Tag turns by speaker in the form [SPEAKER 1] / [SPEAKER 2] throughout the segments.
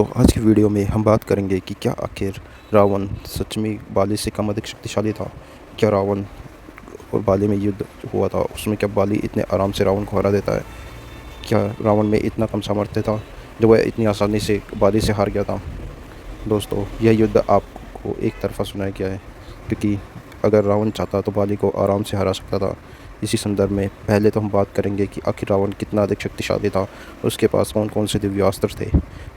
[SPEAKER 1] दोस्तों आज की वीडियो में हम बात करेंगे कि क्या आखिर रावण सच में बाली से कम अधिक शक्तिशाली था। क्या रावण और बाली में युद्ध हुआ था, उसमें क्या बाली इतने आराम से रावण को हरा देता है। क्या रावण में इतना कम सामर्थ्य था जो वह इतनी आसानी से बाली से हार गया था। दोस्तों यह युद्ध आपको एक तरफा सुनाया गया है, क्योंकि अगर रावण चाहता तो बाली को आराम से हरा सकता था। इसी संदर्भ में पहले तो हम बात करेंगे कि आखिर रावण कितना अधिक शक्तिशाली था, उसके पास कौन कौन से दिव्यास्त्र थे,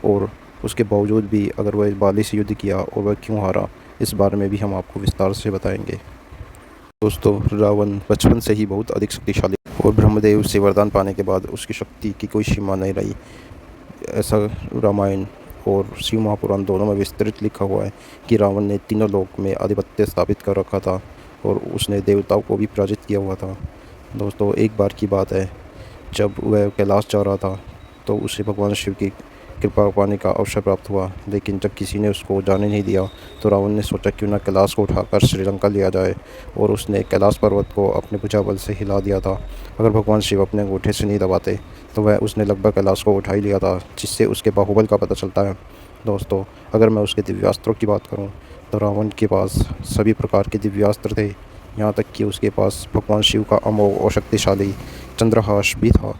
[SPEAKER 1] और उसके बावजूद भी अगर वह बाली से युद्ध किया और वह क्यों हारा, इस बारे में भी हम आपको विस्तार से बताएंगे। दोस्तों रावण बचपन से ही बहुत अधिक शक्तिशाली और ब्रह्मदेव से वरदान पाने के बाद उसकी शक्ति की कोई सीमा नहीं रही। ऐसा रामायण और शिव महापुराण दोनों में विस्तृत लिखा हुआ है कि रावण ने तीनों लोक में आधिपत्य स्थापित कर रखा था और उसने देवताओं को भी पराजित किया हुआ था। दोस्तों एक बार की बात है, जब वह कैलाश जा रहा था तो उसे भगवान शिव की कृपा पाने का अवसर प्राप्त हुआ, लेकिन जब किसी ने उसको जाने नहीं दिया तो रावण ने सोचा क्यों ना कैलाश को उठाकर श्रीलंका लिया जाए, और उसने कैलाश पर्वत को अपने भुजा बल से हिला दिया था। अगर भगवान शिव अपने अंगूठे से नहीं दबाते तो वह उसने लगभग कैलाश को उठा ही लिया था, जिससे उसके बाहुबल का पता चलता है। दोस्तों अगर मैं उसके दिव्यास्त्रों की बात करूं तो रावण के पास सभी प्रकार के दिव्यास्त्र थे, यहाँ तक कि उसके पास भगवान शिव का अमोघ और शक्तिशाली चंद्रहास भी था,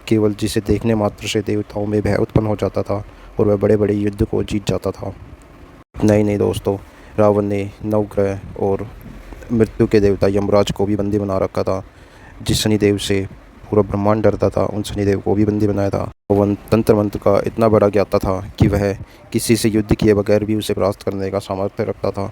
[SPEAKER 1] केवल जिसे देखने मात्र से देवताओं में भय उत्पन्न हो जाता था और वह बड़े बड़े युद्ध को जीत जाता था। नहीं दोस्तों, रावण ने नवग्रह और मृत्यु के देवता यमराज को भी बंदी बना रखा था। जिस शनिदेव से पूरा ब्रह्मांड डरता था, उन शनिदेव को भी बंदी बनाया था। रावण तंत्र मंत्र का इतना बड़ा ज्ञाता था कि वह किसी से युद्ध किए बगैर भी उसे परास्त करने का सामर्थ्य रखता था।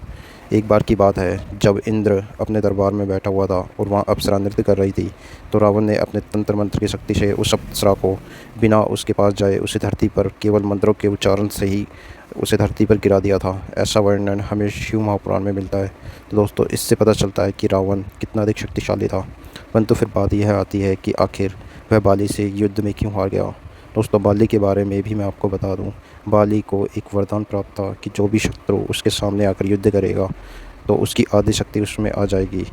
[SPEAKER 1] एक बार की बात है, जब इंद्र अपने दरबार में बैठा हुआ था और वहाँ अप्सरा नृत्य कर रही थी, तो रावण ने अपने तंत्र मंत्र की शक्ति से उस अप्सरा को बिना उसके पास जाए उसे धरती पर केवल मंत्रों के उच्चारण से ही उसे धरती पर गिरा दिया था। ऐसा वर्णन हमें शिव महापुराण में मिलता है। तो दोस्तों इससे पता चलता है कि रावण कितना अधिक शक्तिशाली था। परंतु फिर बात यह आती है कि आखिर वह बाली से युद्ध में क्यों हार गया। दोस्तों बाली के बारे में भी मैं आपको बता दूं, बाली को एक वरदान प्राप्त था कि जो भी शत्रु उसके सामने आकर युद्ध करेगा तो उसकी आधी शक्ति उसमें आ जाएगी।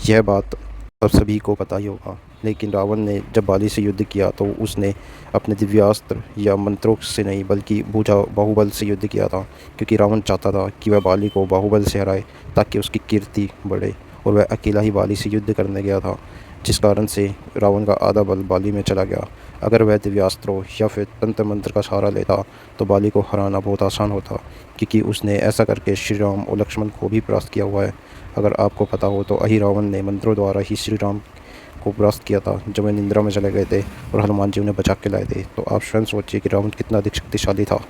[SPEAKER 1] यह बात अब सभी को पता ही होगा, लेकिन रावण ने जब बाली से युद्ध किया तो उसने अपने दिव्यास्त्र या मंत्रों से नहीं बल्कि भुजा बाहुबल से युद्ध किया था, क्योंकि रावण चाहता था कि वह बाली को बाहुबल से हराए ताकि उसकी कीर्ति बढ़े, और वह अकेला ही बाली से युद्ध करने गया था, जिस कारण से रावण का आधा बल बाली में चला गया। अगर वह दिव्यास्त्रों या फिर तंत्र मंत्र का सहारा लेता तो बाली को हराना बहुत आसान होता, क्योंकि उसने ऐसा करके श्री राम और लक्ष्मण को भी परास्त किया हुआ है। अगर आपको पता हो तो अहि रावण ने मंत्रों द्वारा ही श्री राम को परास्त किया था जब वे निंद्रा में चले गए थे और हनुमान जी उन्हें बचा के लाए थे। तो आप स्वयं सोचिए कि रावण कितना अधिक शक्तिशाली था।